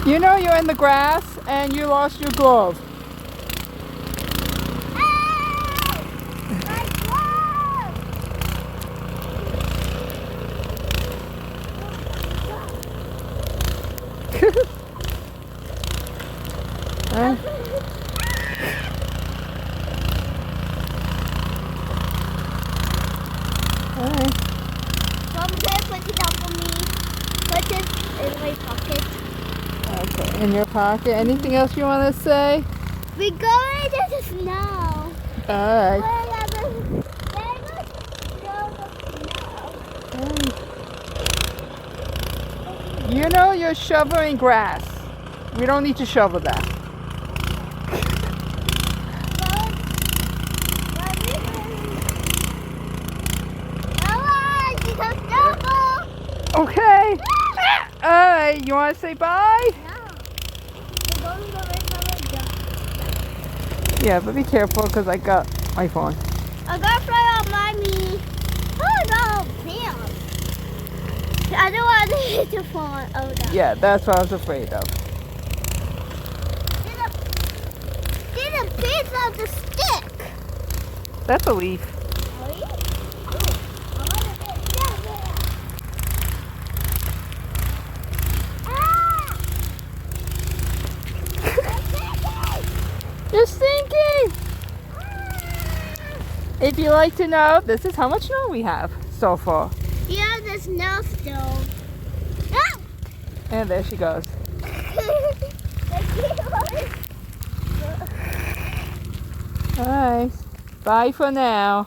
You know you're in the grass and you lost your glove. Alright. Mom, can you put it up for me? Put it in my pocket. Okay, in your pocket. Anything else you want to say? We're going to the snow. Alright. You know you're shoveling grass. We don't need to shovel that. Okay. Alright, you want to say bye? Yeah, but be careful because I got my phone. I got fly on mommy. Oh no, damn. I don't want to hit the phone. Oh no. Yeah, that's what I was afraid of. Did a piece of the stick. That's a leaf. You're stinking! If you like to know, this is how much snow we have so far. Yeah, the snow still. Ah! And there she goes. Alright. Bye for now.